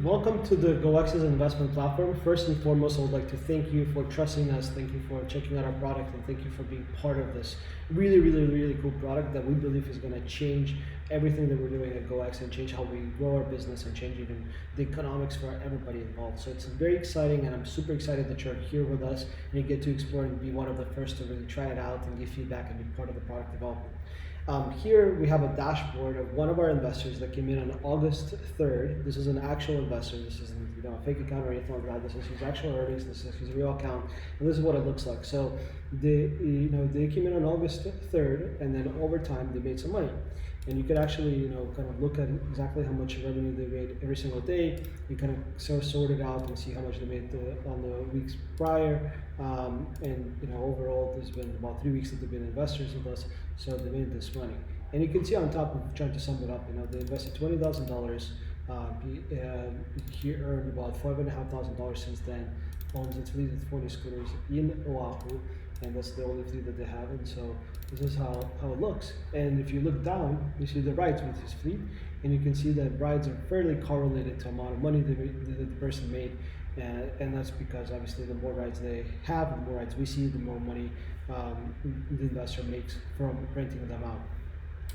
Welcome to the GoAccess investment platform. First and foremost, I would like to thank you for trusting us. Thank you for checking out our product, and thank you for being part of this really cool product that we believe is going to change everything that we're doing at GoAccess and change how we grow our business and change even the economics for everybody involved. So it's very exciting, and I'm super excited that you're here with us and you get to explore and be one of the first to really try it out and give feedback and be part of the product development. Here we have a dashboard of one of our investors that came in on August 3rd. This is an actual investor. This isn't a fake account or anything like that. This is his actual earnings. This is his real account, and this is what it looks like. So they came in on August 3rd, and then over time they made some money. And you could actually kind of look at exactly how much revenue they made every single day. You kind of sort it out and see how much they made on the weeks prior. And overall, there's been about 3 weeks that they've been investors with us, so they made this money. And you can see on top of trying to sum it up, they invested $20,000. He earned about $5,500 since then. Owns its fleet of 40 scooters in Oahu, and that's the only fleet that they have. And so this is how it looks. And if you look down, you see the rides with his fleet, and you can see that rides are fairly correlated to amount of money that the person made. And that's because obviously the more rides they have, the more rides we see, the more money the investor makes from renting them out.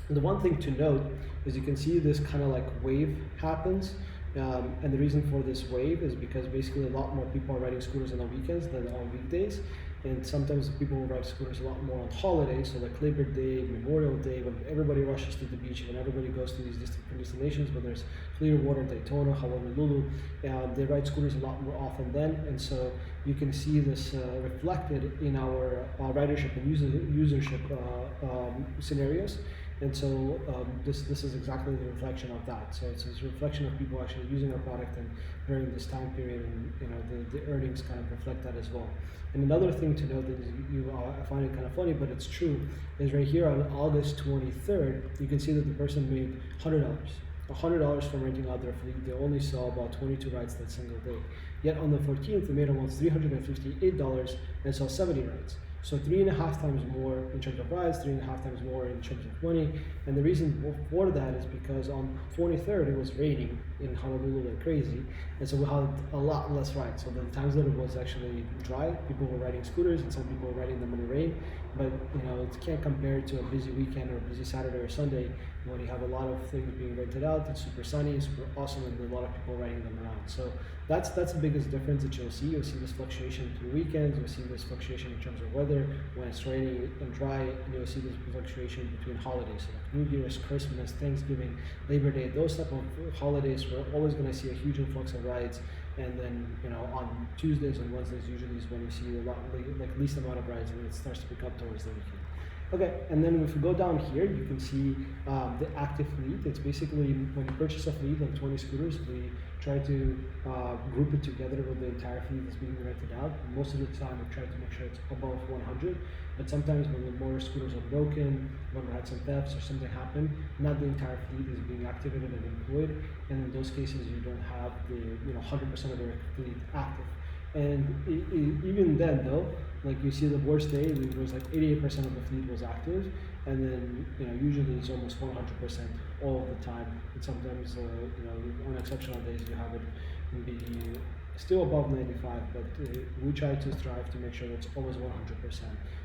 The one thing to note is you can see this kind of like wave happens. And the reason for this wave is because basically a lot more people are riding scooters on the weekends than on weekdays. And sometimes people will ride scooters a lot more on holidays, so like Labor Day, Memorial Day, when everybody rushes to the beach, when everybody goes to these different destinations, whether it's Clearwater, Daytona, Honolulu, they ride scooters a lot more often then. And so you can see this reflected in our ridership and usership scenarios. And so this is exactly the reflection of that. So it's a reflection of people actually using our product and during this time period, and the earnings kind of reflect that as well. And another thing to note that I find it kind of funny, but it's true, is right here on August 23rd, you can see that the person made $100 from renting out their fleet. They only saw about 22 rides that single day. Yet on the 14th, they made almost $358 and saw 70 rides. So 3.5 times more in terms of rides, 3.5 times more in terms of money. And the reason for that is because on 23rd it was raining in Honolulu like crazy, and so we had a lot less rides. So the times that it was actually dry, people were riding scooters, and some people were riding them in the rain. But it can't compare to a busy weekend or a busy Saturday or Sunday when you have a lot of things being rented out. It's super sunny, super awesome, and a lot of people riding them around. So that's the biggest difference that you'll see. You'll see this fluctuation through weekends. You'll see this fluctuation in terms of weather when it's raining and dry, and you'll see this fluctuation between holidays, so like New Year's, Christmas, Thanksgiving, Labor Day. Those type of holidays, we're always going to see a huge influx of rides. And then on Tuesdays and Wednesdays usually is when you see a lot like least amount of rides, and it starts to pick up towards the weekend. Okay, and then if we go down here, you can see the active fleet. It's basically when you purchase a fleet of 20 scooters, we try to group it together with the entire fleet that's being rented out. Most of the time, we try to make sure it's above 100. But sometimes when the more scooters are broken, when we had some thefts or something happened, not the entire fleet is being activated and employed. And in those cases, you don't have the 100% of the fleet active. And even then, though, like you see the worst day, it was like 88% of the fleet was active, and then usually it's almost 100% all of the time. And sometimes on exceptional days you have it be still above 95, but we try to strive to make sure that it's always 100%,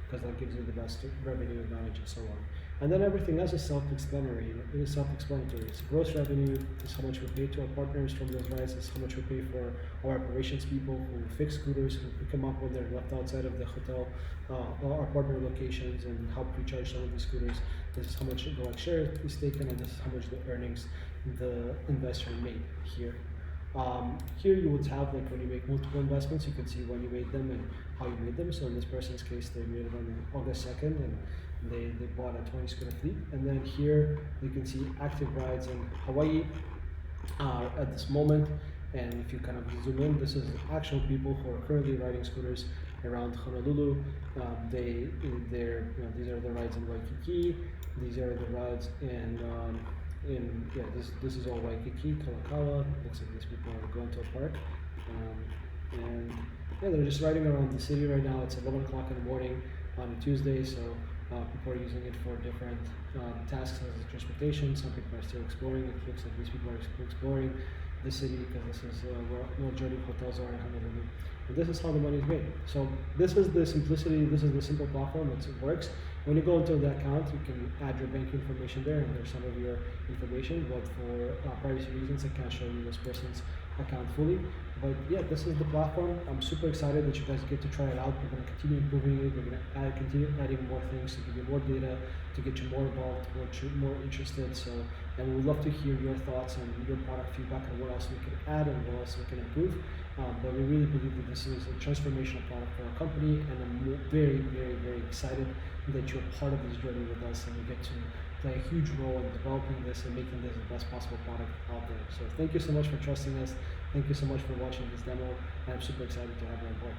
because that gives you the best revenue advantage and so on. And then everything else is self-explanatory. It's gross revenue, it's how much we pay to our partners from those rides, it's how much we pay for our operations people who fix scooters, who pick them up when they're left outside of the hotel, our partner locations, and help recharge some of the scooters. This is how much share is taken, and this is how much the earnings the investor made here. Here you would have, like, when you make multiple investments, you can see when you made them and how you made them. So in this person's case, they made it on August 2nd, and they bought a 20 scooter fleet. And then here you can see active rides in Hawaii at this moment. And if you kind of zoom in, this is actual people who are currently riding scooters around Honolulu. These are the rides in Waikiki. These are the rides this is all Waikiki, Kalakaua. Looks like these people are going to a park, and they're just riding around the city right now. It's 11 o'clock in the morning on a Tuesday, so people are using it for different tasks as transportation. Some people are still exploring. It looks like these people are still exploring. the city, because this is where majority of hotels are in Honolulu. And this is how the money is made. So this is the simplicity, this is the simple platform, it works. When you go into the account, you can add your bank information there, and there's some of your information, but for privacy reasons, I can't show you this person's account fully. But yeah, this is the platform. I'm super excited that you guys get to try it out. We're going to continue improving it. We're going to continue adding more things to give you more data, to get you more involved, more interested. So, and we would love to hear your thoughts and your product feedback on what else we can add and what else we can improve. But we really believe that this is a transformational product for our company, and I'm very, very, very excited that you're part of this journey with us, and we get to play a huge role in developing this and making this the best possible product out there. So thank you so much for trusting us. Thank you so much for watching this demo. I'm super excited to have you on board.